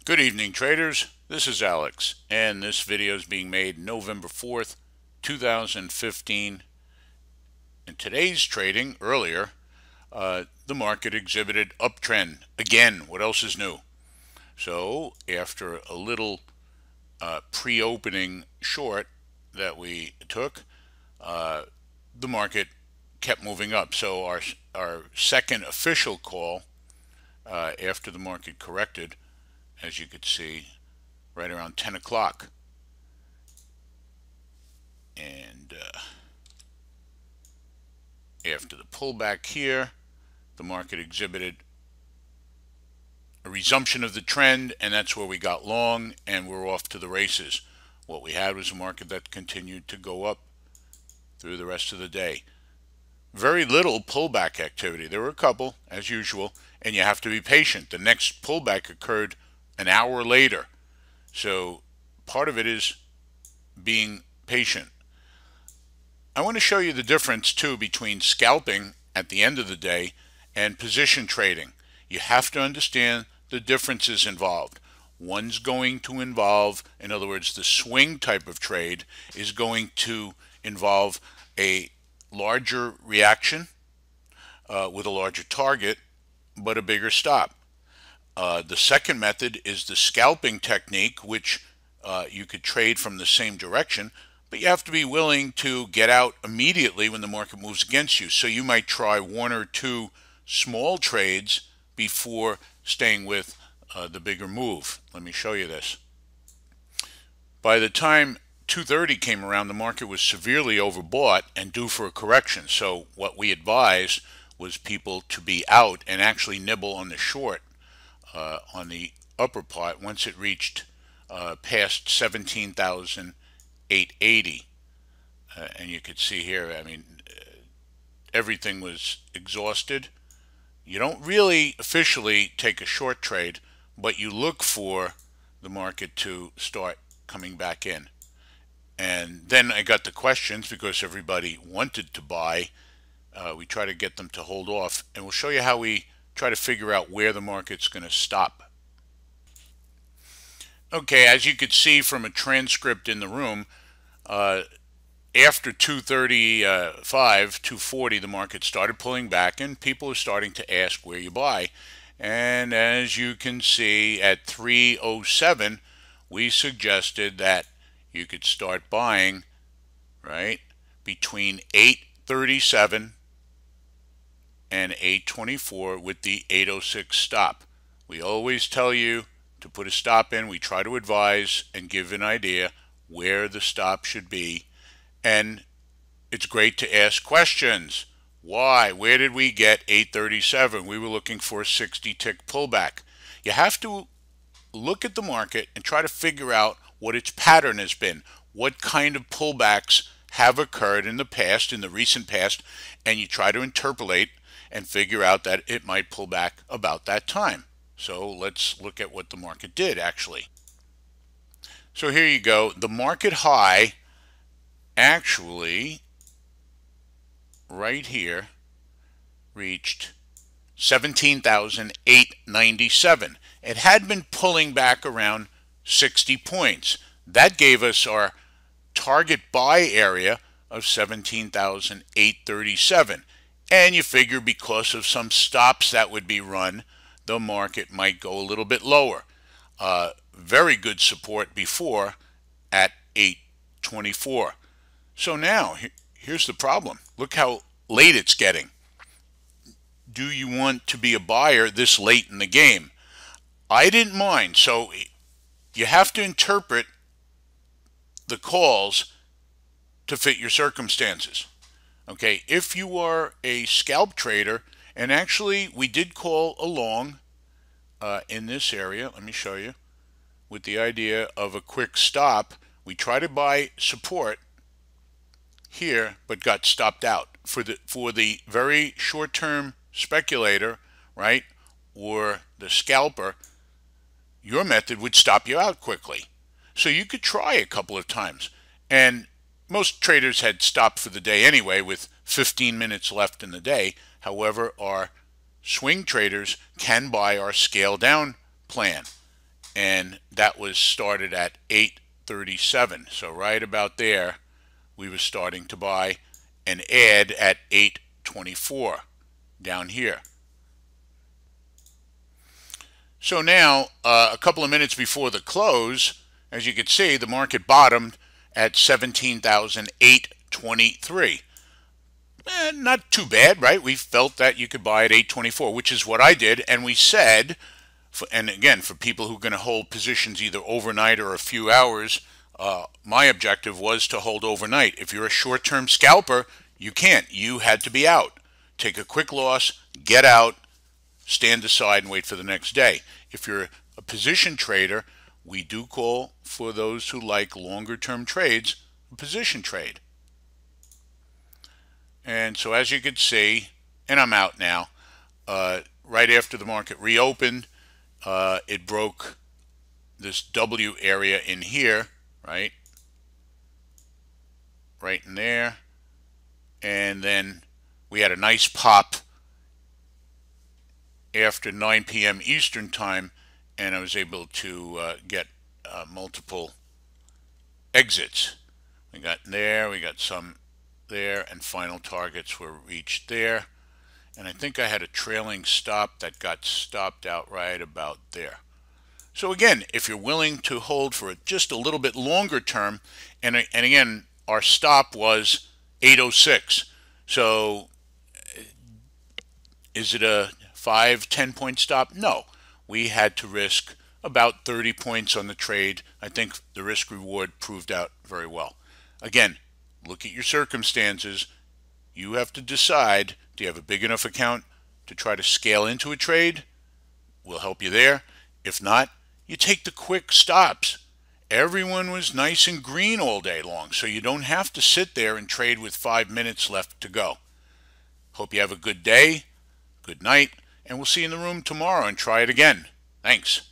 Good evening, traders. This is Alex, and this video is being made November 4th, 2015. In today's trading, earlier, the market exhibited uptrend. Again, what else is new? So, after a little pre-opening short that we took, the market kept moving up. So, our second official call after the market corrected, as you could see, right around 10 o'clock. And after the pullback here, the market exhibited a resumption of the trend, and that's where we got long, and we're off to the races. What we had was a market that continued to go up through the rest of the day. Very little pullback activity. There were a couple, as usual, and you have to be patient. The next pullback occurred an hour later. So part of it is being patient. I want to show you the difference too between scalping at the end of the day and position trading. You have to understand the differences involved. One's going to involve, in other words, the swing type of trade is going to involve a larger reaction with a larger target but a bigger stop. The second method is the scalping technique, which you could trade from the same direction, but you have to be willing to get out immediately when the market moves against you. So you might try one or two small trades before staying with the bigger move. Let me show you this. By the time 2:30 came around, the market was severely overbought and due for a correction. So what we advised was people to be out and actually nibble on the short on the upper part once it reached past 17,880. And you could see here, I mean, everything was exhausted. You don't really officially take a short trade, but you look for the market to start coming back in. And then I got the questions because everybody wanted to buy. We try to get them to hold off, and we'll show you how we try to figure out where the market's going to stop. Okay, as you could see from a transcript in the room, after 235, 240, the market started pulling back, and people are starting to ask where you buy. And as you can see, at 307, we suggested that you could start buying, right, between 837 and 824 with the 806 stop. We always tell you to put a stop in. We try to advise and give an idea where the stop should be. And it's great to ask questions. Why? Where did we get 837? We were looking for a 60-tick pullback. You have to look at the market and try to figure out what its pattern has been. What kind of pullbacks have occurred in the past, in the recent past, and you try to interpolate and figure out that it might pull back about that time. So let's look at what the market did actually. So here you go. The market high actually right here reached 17,897. It had been pulling back around 60 points. That gave us our target buy area of 17,837. And you figure because of some stops that would be run, the market might go a little bit lower. Very good support before at 824. So now, here's the problem. Look how late it's getting. Do you want to be a buyer this late in the game? I didn't mind. So you have to interpret the calls to fit your circumstances. Okay, if you are a scalp trader, and actually we did call a long in this area, let me show you, with the idea of a quick stop. We try to buy support here, but got stopped out. For the very short-term speculator, right, or the scalper, your method would stop you out quickly. So you could try a couple of times. And most traders had stopped for the day anyway with 15 minutes left in the day. However, our swing traders can buy our scale down plan. and that was started at 8:37. So right about there, we were starting to buy and add at 8:24 down here. So now, a couple of minutes before the close, as you can see, the market bottomed at 17,823. Not too bad, right? We felt that you could buy at 824, which is what I did, and we said, and again, for people who are going to hold positions either overnight or a few hours, my objective was to hold overnight. If you're a short-term scalper, you can't. You had to be out. Take a quick loss, get out, stand aside and wait for the next day. If you're a position trader, we do call for those who like longer term trades a position trade. And so as you can see, and I'm out now, right after the market reopened, it broke this W area in here, right in there, and then we had a nice pop after 9 p.m. Eastern time, and I was able to get multiple exits. We got there, we got some there, and final targets were reached there. And I think I had a trailing stop that got stopped out right about there. So again, if you're willing to hold for just a little bit longer term, and again, our stop was 806. So is it a 5-10 point stop? No. We had to risk about 30 points on the trade. I think the risk reward proved out very well. Again, look at your circumstances. You have to decide, do you have a big enough account to try to scale into a trade? We'll help you there. If not, you take the quick stops. Everyone was nice and green all day long, so you don't have to sit there and trade with 5 minutes left to go. Hope you have a good day, good night, and we'll see you in the room tomorrow and try it again. Thanks.